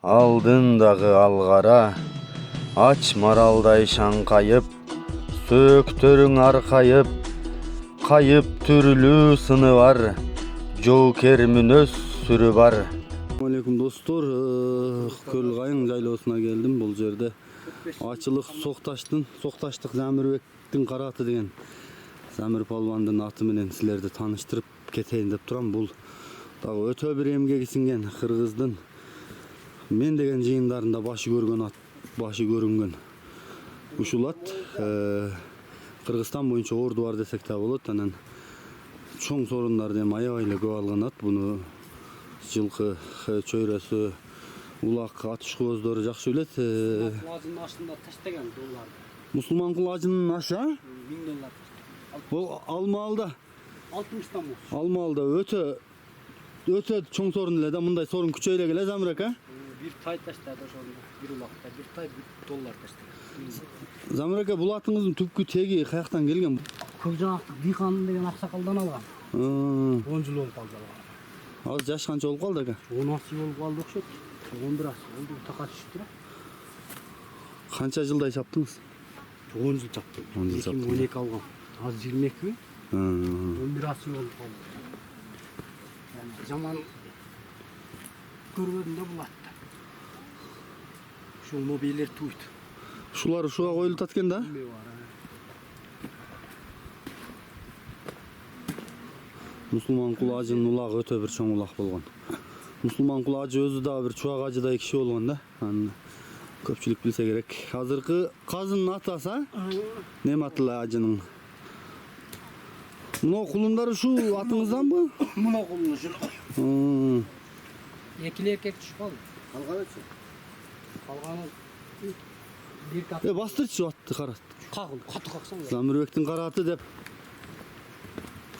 Алдындағы алғара, ач маралдай шаңқайып, сөктөрүң арқайып, кайып түрүлүү сыны бар, жоокер мүнөз сүрү бар. Алейкум достор, Көл Кайың жайлоосуна келдим. Бул жерде ачылык Сокташтык Замирбектин караты деген Замир палвандын аты менен силерди тааныштырып кетейин деп турам. Бул дагы өтө бир эмгеги сиңген кыргыздын мен деген жыйындарында башы көрүнгөн ушул ат. Кыргызстан боюнча орду бар десек да болот. Анан чоң сорундарды эми аябай эле көп алган ат. Буну жылкы чөйрөсү, улак, ат ушкоздору жакшы билет. Кулажынын ашында таштаган доллар. Мусулман кулажынын ашы, а? 1000 доллар. Бул Алмалда. 60 миң. Алмалда өтө чоң сорун эле да, мындай сорун күчөйрөк эле Замир ака. Bir tay таштады ошондо, bir улакта, bir tay доллар таштады. Замир ака, бул атыңыздын түпкү теги каяктан келген? Көк жанактык Дыйхан деген аксакалдан алган. 10 жыл болуп калды алган. Азыр жаш канча болуп калды ака? 16 болуп калды окшойт. 11 ас, болду така түшүп тура. Канча жылдай чаптыңыз? 10 жыл чаптым. 10 жыл чаптым. 12 алган. Азыр 22. 11 ас болуп калды. Жаман көрбөдүм да бул атты. Ушул мобилер туйт. Ушулар ушуга коюлуп аткен да? Мусулман кулажынын улагы өтө бир чоң улак болгон. Мусулман кулажы өзү дагы бир чубак ажыдай киши болгон да. Аны көпчүлүк билсе керек. Азыркы казынын атасы, Нематылла ажынын. Мына кулундар ушул атыңызданбы? Мына кулун ушул. Экили эркек түшүп калды. Калганычы? Калганы бир кат. Бастырчы атты карат. Кагыл, каты каксаң. Замирбектин караты деп.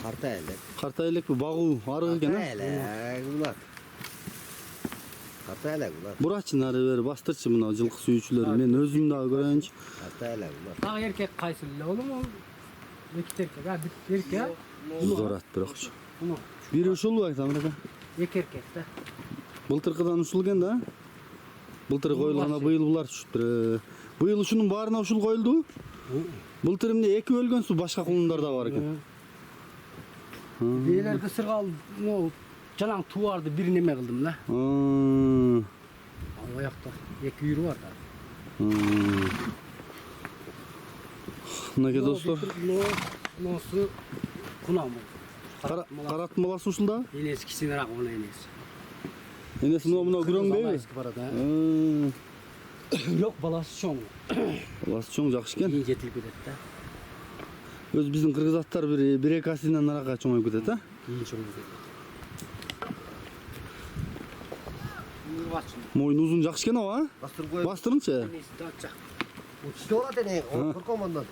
Карта элек. Карта элекпи, багуу арык экен, а? Улар. Карта элек улар. Бурачы нары бери бастырчы мына жылкы сүйүүчүлөр. Мен өзүм дагы көрөйүнчү. Карта элек улар. Дагы эркек кайсы эле болом? Эки эркек, бир эркек. Зор ат бирокчу. Бири ушулбу Замир ака? Эки эркек да. Былтыркыдан ушул экен да? Былтыр коюлган, быйыл булар түшүптүр. Быйыл ушунун баарына ушул коюлду. Былтыр эмне эки өлгөнсү, башка кулундар да бар экен. Бийлерди сыргал, могу жанаң туарды бир неме кылдым да. Аякта эки үйрү бар да. Мынакей достор. Носу кунам. Карат баласы ушул да? Энеси кичинерээк мына энеси. Энеси мына күрөңбөйбү? Жок, баласы чоң. Баласы чоң, жакшы экен. Жетилип кетет да. Өз биздин кыргыз аттар бир эки асынан арага чоңоюп кетет, а? Чоң кетет. Мойну узун жакшы экен ау, а? Бастырыңчы. Учте болот эне, корком андан.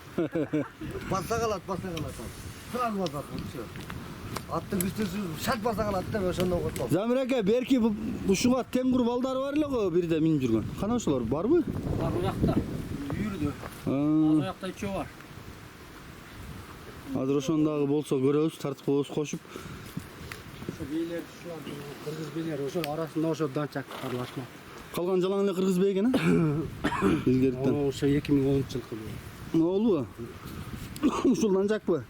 Баса калат. Сразу басат, учте. Аттын күчтөсү шарт баса калат да, ошондон корком. Замир ака, берки ушуга тең кур балдары бар эле го, бирде минип жүргөн. Кана ошолор барбы? Бар у жакта. Үйүрдү. Ал жакта үчөө бар. Азыр ошондагы болсо көрөбүз, тартып коебуз кошуп. Ошо бийлер, ушулар кыргыз бийлери, ошол арасында ошо данчак аралашма. Калган жалаң эле кыргыз бей экен, а? Илгериден. Ошо 2010-жылкы бий. Оолубу? Ушул данчакпы?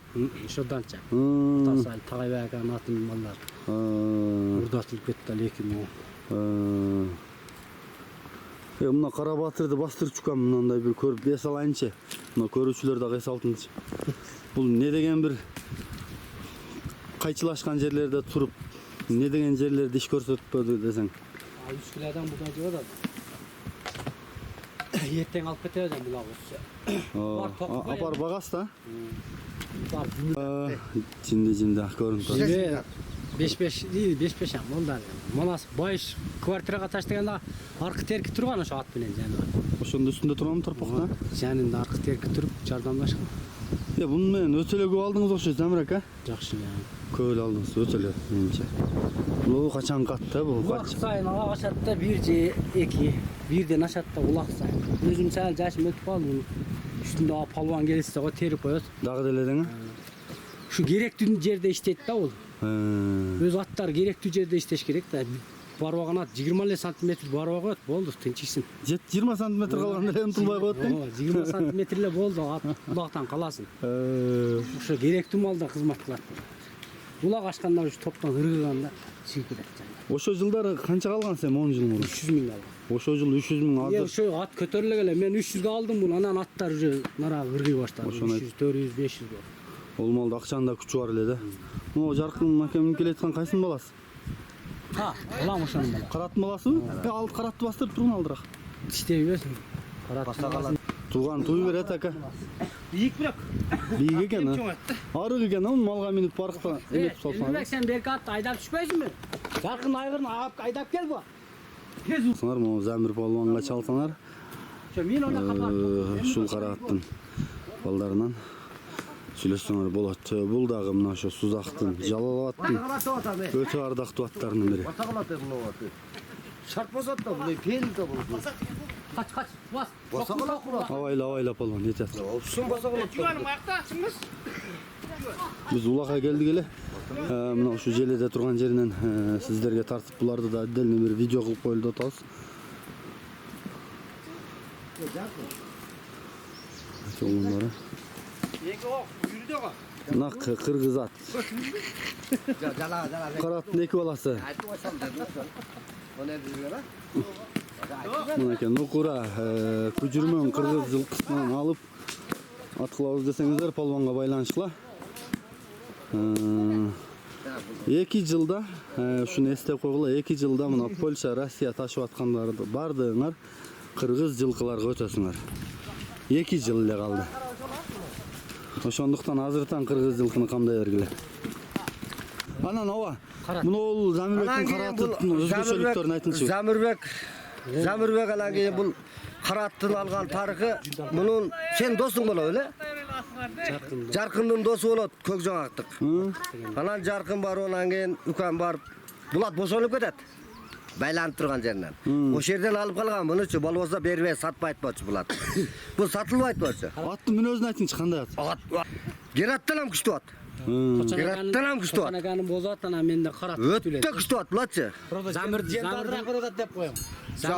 Ошо данчак. Тасал Тагайбек аканын атын балдар. Урдатылып кетти ал 2010. Мына Кара Батырды бастырып чыккан мындай бир көрүп эс алайынчы. Мына көрүүчүлөр дагы эс алтынчы. Бул не деген бир кайчылашкан жерлерде туруп, не деген жерлерде иш көрсөтпөдү десең. 3 килодан будай жок да. Эртең алып кетет да була болсо. Апар багас да? Бар. Жинди көрүнүп турат. 5-5 болду. Манас байш квартирага таштаганда аркы терки турган ошо ат менен жана. Ошондун үстүндө турган торпокта? Жанында аркы терки туруп жардамдашкан. Муну менен өтө эле көп алдыңыз окшойт, Замир ака? Жакшы. Көп эле алдыңыз, өтө эле менимче. Бул качан катты бул? Улак сайын агашат да 1 же 2, бирден ашат да улак сайын. Өзүм сал жашым өтүп калды. Үстүндө палван келсе го терип коет. Дагы деледиң? Ушу керектүү жерде иштейт да ул. Өз аттар керектүү жерде иштеш керек да. барбаган ат 20 сантиметр барбай коет, болду, тынчыйсың. 20 сантиметр калганда эле умтулбай коет да. 20 сантиметр эле болду, ат улактан каласың. Ошо керектүү малда кызмат кылат. Улак ачканда ушу топтон ыргыганда чийкилет. Ошо жылдары канча калган сен 10 жыл мурун? 300 миң алган. Ошо жыл 300 миң Е, азыр. ошо ат көтөрүлө келе, мен 300 алдым бул, анан аттар уже нарага ыргый баштады. Ошону 300, 400, 500 болду. Ол малда акчанын да күчү бар эле да. Могу Жаркын акем келе аткан кайсын баласы? Улам ошонун бала. Караттын баласыбы? Алып каратты бастырып тургун алдыраак. Тиштей берсин. Басагалат. Туган туй берет ака. Бийик бирок. Бийик экен, арык экен, ал малга минип паркта эметип салсаң. Элбек, сен берки атты айдап түшпөйсүңбү? Жаркын айгырын айдап кел бу. Тез. Сыңар могу Замир палванга чалсаңар, Ошо мен ойлоп капам. ушул карааттын балдарынан сүйлөшсөңөр болот. Бул дагы мына ошо Сузактын, Жалалабадтын Басагалат атам. өтө ардактуу аттарынын бири. Басагалат бул ат. Шарт босот да бул пел да бул. Кач, бас. Басагалат бул. Авайла палван жетет. Сум басагалат. Биз улакка келдик эле. Мына ушу желеде турган жеринен сиздерге тартып буларды да отдельный бир видео кылып коелу деп атабыз. Жолунары. Мына кыргыз ат. Жала. Караттын эки баласы. Айтып атсам да. Мына бизге Мынакей нукура күжүрмөн кыргыз жылкысынан алып ат кылабыз десеңиздер палванга байланышлы. 2 жылда ушуну эстеп койгула, 2 жылда мына Польша, Россия ташып аткандарды бардыгыңар кыргыз жылкыларга өтөсүңөр. 2 жыл эле калды. Ошондуктан азыртан кыргыз жылкыны камдай бергиле. Анан ооба. Муну ол Замирбектин карааттын өзгөчөлүктөрүн айтыңызчы. Замирбек анан кийин бул караттын алган тарыхы мунун сен досуң болот эле? Жаркындын досу болот Көкжоңактык. Анан Жаркын барып анан кийин Үкөн барып булат бошонуп кетет. Байланып турган жеринен. Ошол жерден алып калган мунучу болбосо бербей сатпайт болчу булат. Бул сатылбайт болчу. Аттын мүнөзүн айтыңызчы, кандай ат? Гераттан ham күчтүү ат. Гераттан ham күчтүү ат. Анаканын бозот анан менде карат. Өтө күчтүү ат булатчы. Замир деп коем.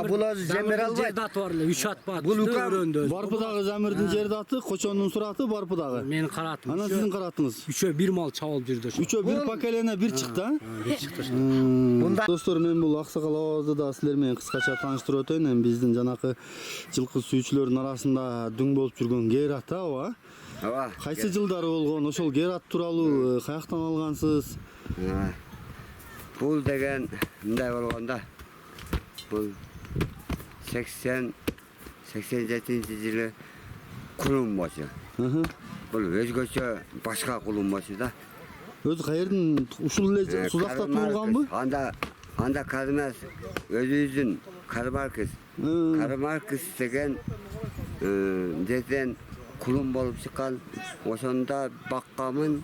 Бул өзү жемер албайт. Даты бар эле, 3 ат бар. Бул өрөндө. Барпыдагы Замирдин жерди аты, Кочондун сураты Барпыдагы. Менин каратым. Анан сиздин каратыңыз. 3 бир мал чабылып жүрдү ошо. 3 бир поколение бир чыкты, а? Бир чыкты ошо. Достор, мен бул Аксакал Авазды да силер менен кыскача тааныштырып өтөйүн. Эми биздин жанакы жылкы сүйүүчүлөрдүн арасында дүң болуп жүргөн Герат, ооба. Ооба. Кайсы жылдары болгон? Ошол Герат тууралуу каяктан алгансыз? Бул деген мындай болгондо бул 87-жылы кулум болчу. Бул өзгөчө башка кулум болчу да. Өзү каердин ушул эле Сузакта туулганбы? Анда кадимас өзүбүздүн Кармаркес. Кармаркес деген жерден кулум болуп чыккан. Ошондо баккамын.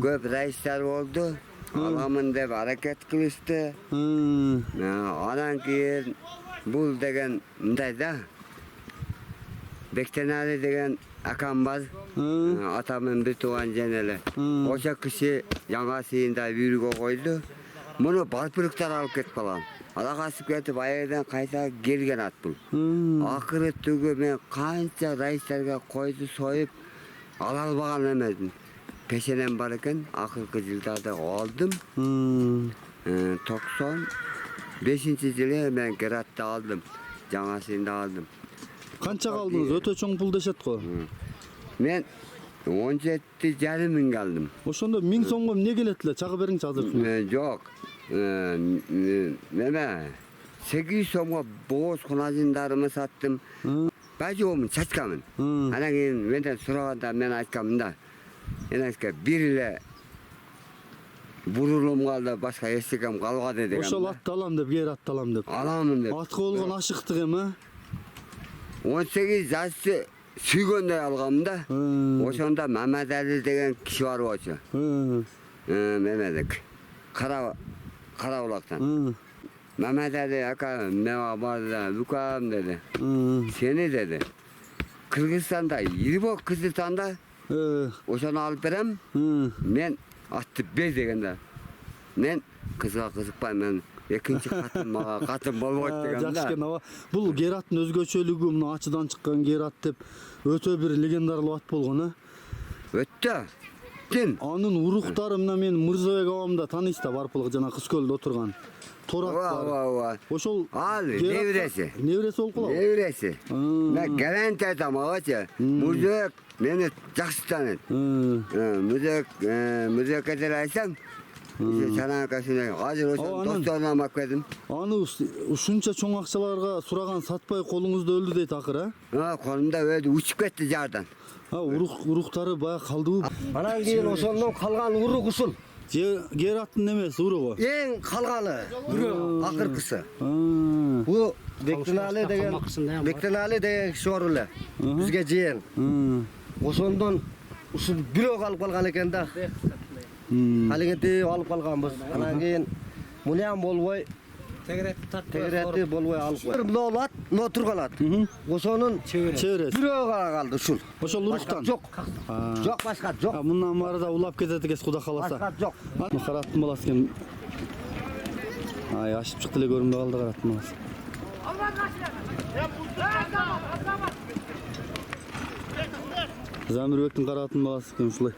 Көп райыстар болду. Аламын деп аракет кылышты. Анан кийин бул деген мындай да. Бектенали деген акам бар. Атамын бир тууган женеле. Ошо киши жаңа сыйында үйргө койду. Муну барпырыктар алып кетип калган. Ала касып кетип айерден кайта келген ат бул. Акыры түгү мен канча райыстарга койду союп ала албаган эмесмин. Пешенем бар экен, акыркы жылдарда алдым. 95-жылы мен Гератты алдым. Жаңасында алдым. Канча калдыңыз? Өтө чоң пул дешет го. Мен 17,5 миң алдым. Ошондо 1000 сомго эмне келет эле? Чагы бериңчи азыр. Жок. Неме 800 сомго боз кунажындарымы саттым. Бажоомун чачкамын. Анан кийин менден сураганда мен айткам да. Энеske бир эле бурулум калды, башка эчтекем калбады деген. Ошол атты алам деп, Гератты алам деп. Аламын деп. Атка болгон ашыктык эми. 18 жашты сүйгөндөй алгам да. Ошондо Мамадали деген киши бар болчу. Мемедик. Кара булактан. Мамадали ака мага барды, Лукам деди. Сени деди. Кыргызстанда Ирбок Кыргызстанда ошону алып берем. Мен атты бер дегенде. Мен кызга кызыкпайм, мен Экинчи катын мага катын болбойт деген Жакшы да. экен аба. Бул Гераттын өзгөчөлүгү мына ачыдан чыккан Герат деп өтө бир легендарлуу ат болгон, а. Өттө. Ким? Анын уруктары мына мен Мырзабек абамда тааныйсыздар, Барпылык жана Кыз көлдө отурган. Торат бар. Ооба. Ошол Ал Гератта- небиреси. Небиреси болуп калабы? Небиреси. Мен гарантия айтам агачы. Музык мени жакшы тааныйт. Музыка деп айтсам, санаакасына азыр ошо анан- досторунан алып келдим. Аны ушунча чоң акчаларга сураган сатпай колуңузда өлдү дейт акыры, Колумда өлдү, учуп кетти жардан. а? Уруктары баягы калдыбы? Анан кийин ошондон калган урук ушул. Гераттын немеси уругу? Эң калганы акыркысы. А. Бу Бектенали деген Камакчысында ям бар. Бектенали деген киши бар эле. Бизге жыйын. Ошондон ушул бирөө алып калган экен да. Алигинти алып калганбыз. Анан кийин муну ham болбой, тегерети болбой алып кой. Мына ат, мына турган ат. Ошонун Чеберес. бирөө гана калды ушул. Ошол уруктан. Жок. Жок башка жок. Мындан бары да улап кетет экенсиз, Куда кааласа. Башка жок. Караттын баласы экен. Ай, ашып чыкты эле, көрүнбөй калды Караттын баласы. Замирбектин Караттын баласы экен ушулай.